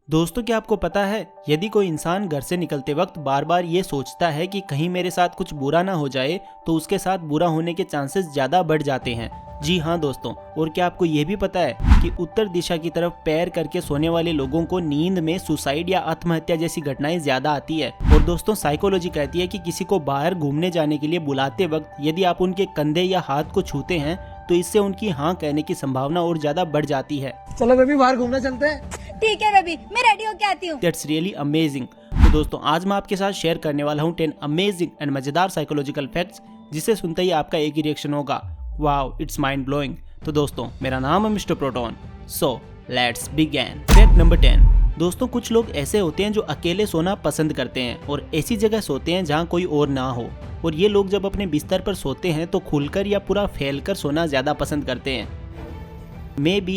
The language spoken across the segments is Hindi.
दोस्तों, क्या आपको पता है, यदि कोई इंसान घर से निकलते वक्त बार बार ये सोचता है कि कहीं मेरे साथ कुछ बुरा ना हो जाए, तो उसके साथ बुरा होने के चांसेस ज़्यादा बढ़ जाते हैं। जी हाँ दोस्तों, और क्या आपको ये भी पता है कि उत्तर दिशा की तरफ पैर करके सोने वाले लोगों को नींद में सुसाइड या आत्महत्या जैसी घटनाएं ज़्यादा आती है। और दोस्तों, साइकोलॉजी कहती है कि किसी को बाहर घूमने जाने के लिए बुलाते वक्त यदि आप उनके कंधे या हाथ को छूते हैं तो इससे उनकी हाँ कहने की संभावना और ज़्यादा बढ़ जाती है। चलो बेबी, बाहर घूमने चलते हैं। ठीक है बेबी, मैं रेडी होके आती हूँ। That's really amazing. तो दोस्तों, आज मैं आपके साथ शेयर करने वाला हूँ 10 अमेजिंग एंड मजेदार साइकोलॉजिकल फैक्ट्स, जिसे सुनते ही आपका एक ही रिएक्शन होगा, वाओ इट्स माइंड ब्लोइंग। तो दोस्तों, मेरा नाम है mister proton, so let's begin. Fact number 10। दोस्तों, कुछ लोग ऐसे होते हैं जो अकेले सोना पसंद करते हैं और ऐसी जगह सोते हैं जहाँ कोई और ना हो। और ये लोग जब अपने बिस्तर पर सोते हैं तो खुलकर या पूरा फैलकर सोना ज़्यादा पसंद करते हैं।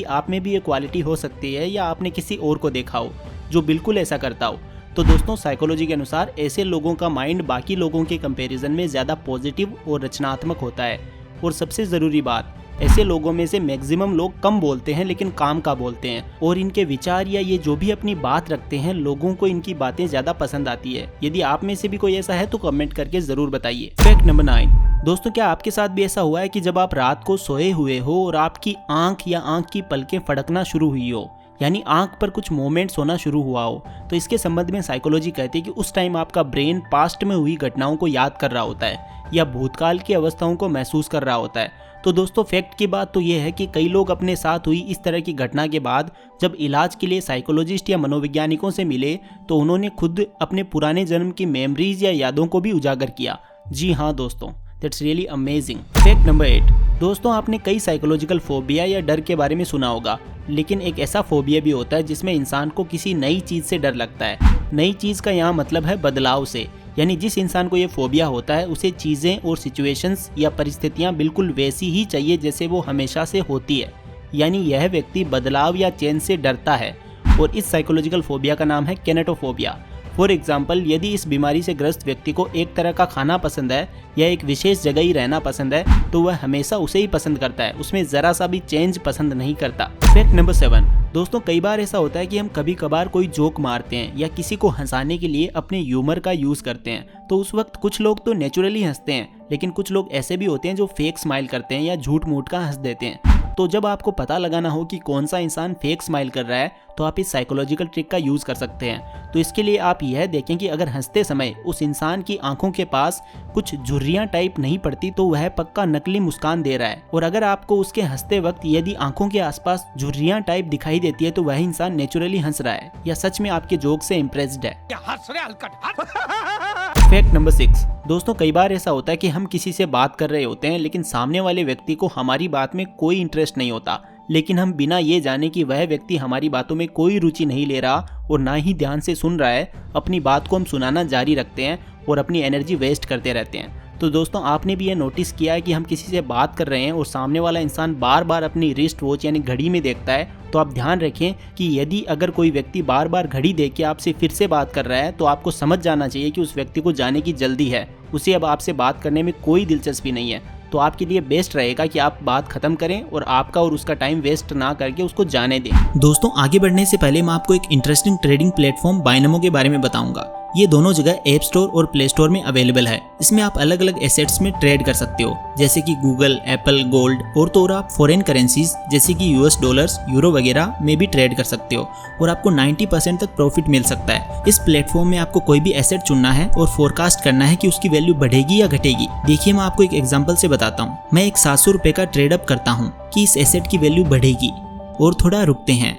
आप में भी ये क्वालिटी हो सकती है या आपने किसी और को देखा हो जो बिल्कुल ऐसा करता हो। तो दोस्तों, साइकोलॉजी के अनुसार ऐसे लोगों का माइंड बाकी लोगों के कंपैरिजन में ज़्यादा पॉजिटिव और रचनात्मक होता है। और सबसे ज़रूरी बात, ऐसे लोगों में से मैक्सिमम लोग कम बोलते हैं लेकिन काम का बोलते हैं, और इनके विचार या ये जो भी अपनी बात रखते हैं, लोगों को इनकी बातें ज़्यादा पसंद आती है। यदि आप में से भी कोई ऐसा है तो कमेंट करके ज़रूर बताइए। Fact number 9। दोस्तों, क्या आपके साथ भी ऐसा हुआ है कि जब आप रात को सोए हुए हो और आपकी आंख या आंख की पलकें फड़कना शुरू हुई हो, यानी आंख पर कुछ मोमेंट्स होना शुरू हुआ हो, तो इसके संबंध में साइकोलॉजी कहती है कि उस टाइम आपका ब्रेन पास्ट में हुई घटनाओं को याद कर रहा होता है या भूतकाल की अवस्थाओं को महसूस कर रहा होता है। तो दोस्तों, फैक्ट की बात तो ये है कि कई लोग अपने साथ हुई इस तरह की घटना के बाद जब इलाज के लिए साइकोलॉजिस्ट या मनोवैज्ञानिकों से मिले तो उन्होंने खुद अपने पुराने जन्म की मेमोरीज या यादों को भी उजागर किया। जी हाँ दोस्तों, that's really amazing. Fact number 8। दोस्तों, आपने कई साइकोलॉजिकल फोबिया या डर के बारे में सुना होगा, लेकिन एक ऐसा फोबिया भी होता है जिसमें इंसान को किसी नई चीज़ से डर लगता है। नई चीज़ का यहाँ मतलब है बदलाव से, यानी जिस इंसान को ये फोबिया होता है उसे चीज़ें और सिचुएशंस या परिस्थितियाँ बिल्कुल वैसी ही चाहिए जैसे वो हमेशा से होती है, यानी यह व्यक्ति बदलाव या चेंज से डरता है। और इस साइकोलॉजिकल फोबिया का नाम है कैनेटोफोबिया। फॉर एग्जाम्पल, यदि इस बीमारी से ग्रस्त व्यक्ति को एक तरह का खाना पसंद है या एक विशेष जगह ही रहना पसंद है तो वह हमेशा उसे ही पसंद करता है, उसमें ज़रा सा भी चेंज पसंद नहीं करता। Fact number 7। दोस्तों, कई बार ऐसा होता है कि हम कभी कभार कोई जोक मारते हैं या किसी को हंसाने के लिए अपने ह्यूमर का यूज़ करते हैं, तो उस वक्त कुछ लोग तो नेचुरली हंसते हैं, लेकिन कुछ लोग ऐसे भी होते हैं जो फेक स्माइल करते हैं या झूठ मूठ का हंस देते हैं। तो जब आपको पता लगाना हो कि कौन सा इंसान फेक स्माइल कर रहा है तो आप इस साइकोलॉजिकल ट्रिक का यूज़ कर सकते हैं। तो इसके लिए आप यह देखें कि अगर हंसते समय उस इंसान की आंखों के पास कुछ झुर्रियाँ टाइप नहीं पड़ती तो वह पक्का नकली मुस्कान दे रहा है, और अगर आपको उसके हंसते वक्त यदि आंखों के आसपास झुर्रियाँ टाइप दिखाई देती है तो वह इंसान नेचुरली हंस रहा है या सच में आपके जोक से इम्प्रेस्ड है। Fact number 6। दोस्तों, कई बार ऐसा होता है कि हम किसी से बात कर रहे होते हैं लेकिन सामने वाले व्यक्ति को हमारी बात में कोई इंटरेस्ट नहीं होता, लेकिन हम बिना ये जाने कि वह व्यक्ति हमारी बातों में कोई रुचि नहीं ले रहा और ना ही ध्यान से सुन रहा है, अपनी बात को हम सुनाना जारी रखते हैं और अपनी एनर्जी वेस्ट करते रहते हैं। तो दोस्तों, आपने भी ये नोटिस किया है कि हम किसी से बात कर रहे हैं और सामने वाला इंसान बार बार अपनी रिस्ट वॉच यानी घड़ी में देखता है, तो आप ध्यान रखें कि यदि अगर कोई व्यक्ति बार बार घड़ी देख के आपसे फिर से बात कर रहा है तो आपको समझ जाना चाहिए कि उस व्यक्ति को जाने की जल्दी है, उसे अब आपसे बात करने में कोई दिलचस्पी नहीं है। तो आपके लिए बेस्ट रहेगा कि आप बात खत्म करें और आपका और उसका टाइम वेस्ट ना करके उसको जाने दें। दोस्तों, आगे बढ़ने से पहले मैं आपको एक इंटरेस्टिंग ट्रेडिंग प्लेटफॉर्म बाइनमो के बारे में बताऊंगा। ये दोनों जगह ऐप स्टोर और प्ले स्टोर में अवेलेबल है। इसमें आप अलग अलग एसेट्स में ट्रेड कर सकते हो, जैसे कि गूगल, एप्पल, गोल्ड, और तो और आप फॉरेन करेंसीज जैसे कि यूएस डॉलर्स, यूरो वगैरह में भी ट्रेड कर सकते हो और आपको 90% तक प्रॉफिट मिल सकता है। इस प्लेटफॉर्म में आपको कोई भी एसेट चुनना है और फोरकास्ट करना है कि उसकी वैल्यू बढ़ेगी या घटेगी। देखिए, मैं आपको एक एग्जाम्पल से बताता हूँ। मैं एक 700 रुपये का ट्रेडअप करता हूँ कि इस एसेट की वैल्यू बढ़ेगी, और थोड़ा रुकते हैं।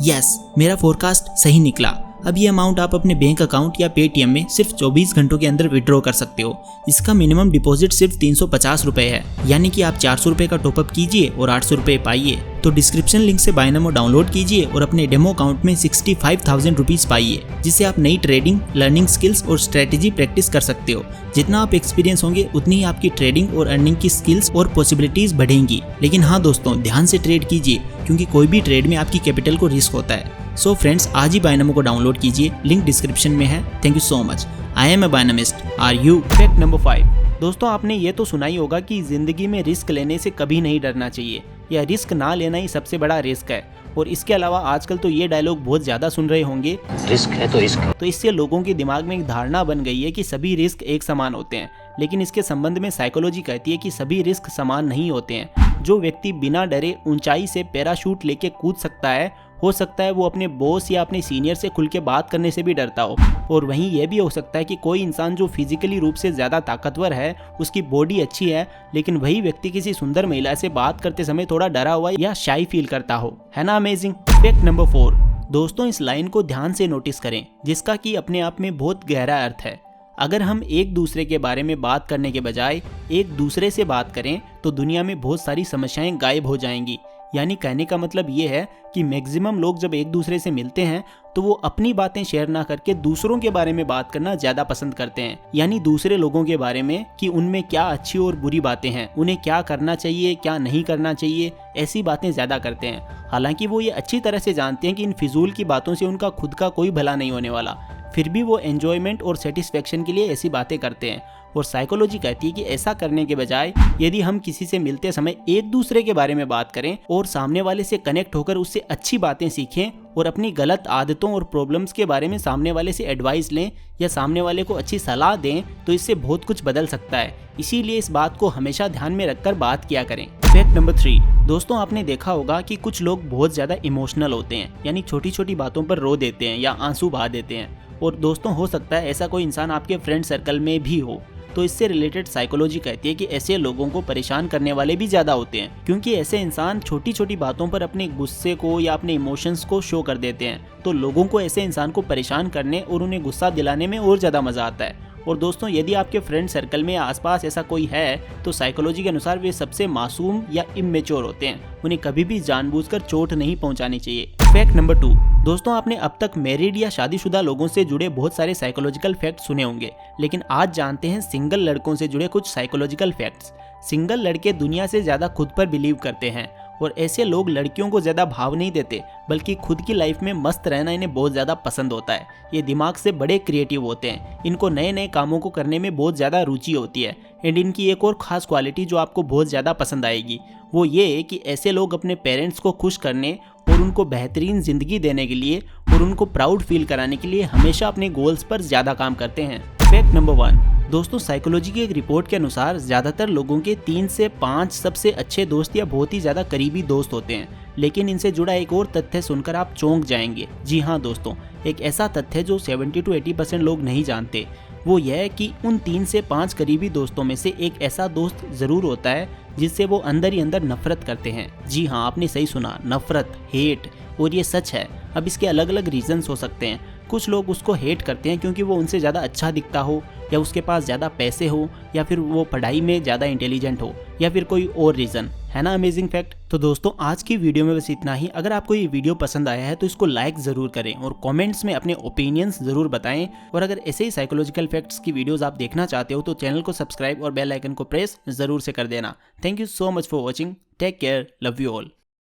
यस, मेरा फोरकास्ट सही निकला। अब ये अमाउंट आप अपने बैंक अकाउंट या पेटीएम में सिर्फ 24 घंटों के अंदर विड्रॉ कर सकते हो। इसका मिनिमम डिपॉजिट सिर्फ 350 रुपये है, यानी कि आप 400 रुपये का टॉपअप कीजिए और 800 रुपये पाइए। तो डिस्क्रिप्शन लिंक से बाइनमो डाउनलोड कीजिए और अपने डेमो अकाउंट में 65,000 रुपीज़ पाइए, जिससे आप नई ट्रेडिंग, लर्निंग स्किल्स और स्ट्रेटेजी प्रैक्टिस कर सकते हो। जितना आप एक्सपीरियंस होंगे उतनी ही आपकी ट्रेडिंग और अर्निंग की स्किल्स और पॉसिबिलिटीज़ बढ़ेंगी। लेकिन हाँ दोस्तों, ध्यान से ट्रेड कीजिए क्योंकि कोई भी ट्रेड में आपकी कैपिटल को रिस्क होता है। सो फ्रेंड्स, आज ही बाइनमो को डाउनलोड कीजिए, लिंक डिस्क्रिप्शन में है। Thank you so much. I am a बाइनमिस्ट, आर यू? Fact number 5। दोस्तों, आपने ये तो सुना ही होगा कि जिंदगी में रिस्क लेने से कभी नहीं डरना चाहिए, या रिस्क ना लेना ही सबसे बड़ा रिस्क है। और इसके अलावा आजकल तो ये डायलॉग बहुत ज़्यादा सुन रहे होंगे, रिस्क है तो रिस्क। तो इससे लोगों के दिमाग में एक धारणा बन गई है कि सभी रिस्क एक समान होते हैं। लेकिन इसके संबंध में साइकोलॉजी कहती है कि सभी रिस्क समान नहीं होते हैं। जो व्यक्ति बिना डरे ऊंचाई से पैराशूट लेके कूद सकता है, हो सकता है वो अपने बॉस या अपने सीनियर से खुल के बात करने से भी डरता हो। और वहीं यह भी हो सकता है कि कोई इंसान जो फिजिकली रूप से ज़्यादा ताकतवर है, उसकी बॉडी अच्छी है, लेकिन वही व्यक्ति किसी सुंदर महिला से बात करते समय थोड़ा डरा हुआ या शाई फील करता हो। है ना अमेजिंग। Fact number 4। दोस्तों, इस लाइन को ध्यान से नोटिस करें, जिसका कि अपने आप में बहुत गहरा अर्थ है। अगर हम एक दूसरे के बारे में बात करने के बजाय एक दूसरे से बात करें तो दुनिया में बहुत सारी समस्याएं गायब हो जाएंगी। यानी कहने का मतलब ये है कि मैक्सिमम लोग जब एक दूसरे से मिलते हैं तो वो अपनी बातें शेयर ना करके दूसरों के बारे में बात करना ज़्यादा पसंद करते हैं। यानी दूसरे लोगों के बारे में कि उनमें क्या अच्छी और बुरी बातें हैं, उन्हें क्या करना चाहिए क्या नहीं करना चाहिए, ऐसी बातें ज़्यादा करते हैं। हालांकि वो ये अच्छी तरह से जानते हैं कि इन फिजूल की बातों से उनका खुद का कोई भला नहीं होने वाला, फिर भी वो एंजॉयमेंट और सेटिस्फेक्शन के लिए ऐसी बातें करते हैं। और साइकोलॉजी कहती है कि ऐसा करने के बजाय यदि हम किसी से मिलते समय एक दूसरे के बारे में बात करें और सामने वाले से कनेक्ट होकर उससे अच्छी बातें सीखें और अपनी गलत आदतों और प्रॉब्लम्स के बारे में सामने वाले से एडवाइस लें या सामने वाले को अच्छी सलाह दें, तो इससे बहुत कुछ बदल सकता है। इसीलिए इस बात को हमेशा ध्यान में रखकर बात किया करें। Fact number 3। दोस्तों, आपने देखा होगा कि कुछ लोग बहुत ज़्यादा इमोशनल होते हैं, यानी छोटी छोटी बातों पर रो देते हैं या आंसू बहा देते हैं। और दोस्तों, हो सकता है ऐसा कोई इंसान आपके फ्रेंड सर्कल में भी हो। तो इससे रिलेटेड साइकोलॉजी कहती है कि ऐसे लोगों को परेशान करने वाले भी ज़्यादा होते हैं, क्योंकि ऐसे इंसान छोटी छोटी बातों पर अपने गुस्से को या अपने इमोशंस को शो कर देते हैं। तो लोगों को ऐसे इंसान को परेशान करने और उन्हें गुस्सा दिलाने में और ज़्यादा मज़ा आता है। और दोस्तों, यदि आपके फ्रेंड सर्कल में आसपास ऐसा कोई है तो साइकोलॉजी के अनुसार वे सबसे मासूम या इमेच्योर होते हैं। उन्हें कभी भी जानबूझकर चोट नहीं पहुंचानी चाहिए। Fact number 2। दोस्तों, आपने अब तक मैरिड या शादीशुदा लोगों से जुड़े बहुत सारे साइकोलॉजिकल फैक्ट सुने होंगे, लेकिन आज जानते हैं सिंगल लड़कों से जुड़े कुछ साइकोलॉजिकल फैक्ट्स। सिंगल लड़के दुनिया से ज़्यादा खुद पर बिलीव करते हैं और ऐसे लोग लड़कियों को ज़्यादा भाव नहीं देते, बल्कि खुद की लाइफ में मस्त रहना इन्हें बहुत ज़्यादा पसंद होता है। ये दिमाग से बड़े क्रिएटिव होते हैं, इनको नए नए कामों को करने में बहुत ज़्यादा रुचि होती है। एंड इनकी एक और ख़ास क्वालिटी जो आपको बहुत ज़्यादा पसंद आएगी वो ये है कि ऐसे लोग अपने पेरेंट्स को खुश करने और उनको बेहतरीन ज़िंदगी देने के लिए और उनको प्राउड फील कराने के लिए हमेशा अपने गोल्स पर ज़्यादा काम करते हैं। Fact number 1। दोस्तों, साइकोलॉजी की एक रिपोर्ट के अनुसार ज़्यादातर लोगों के 3 से 5 सबसे अच्छे दोस्त या बहुत ही ज़्यादा करीबी दोस्त होते हैं। लेकिन इनसे जुड़ा एक और तथ्य सुनकर आप चौंक जाएंगे। जी हाँ दोस्तों, एक ऐसा तथ्य जो 70 से 80% लोग नहीं जानते, वो यह है कि उन 3 से 5 करीबी दोस्तों में से एक ऐसा दोस्त ज़रूर होता है जिससे वो अंदर ही अंदर नफरत करते हैं। जी हाँ, आपने सही सुना, नफरत, हेट। और ये सच है। अब इसके अलग अलग रीजंस हो सकते हैं। कुछ लोग उसको हेट करते हैं क्योंकि वो उनसे ज़्यादा अच्छा दिखता हो, या उसके पास ज़्यादा पैसे हो, या फिर वो पढ़ाई में ज़्यादा इंटेलिजेंट हो, या फिर कोई और रीज़न। है ना अमेजिंग फैक्ट। तो दोस्तों, आज की वीडियो में बस इतना ही। अगर आपको ये वीडियो पसंद आया है तो इसको लाइक ज़रूर करें और कमेंट्स में अपने ओपिनियंस ज़रूर बताएं। और अगर ऐसे ही साइकोलॉजिकल फैक्ट्स की वीडियोस आप देखना चाहते हो तो चैनल को सब्सक्राइब और बेल आइकन को प्रेस ज़रूर से कर देना। Thank you so much for watching. Take care, love you all.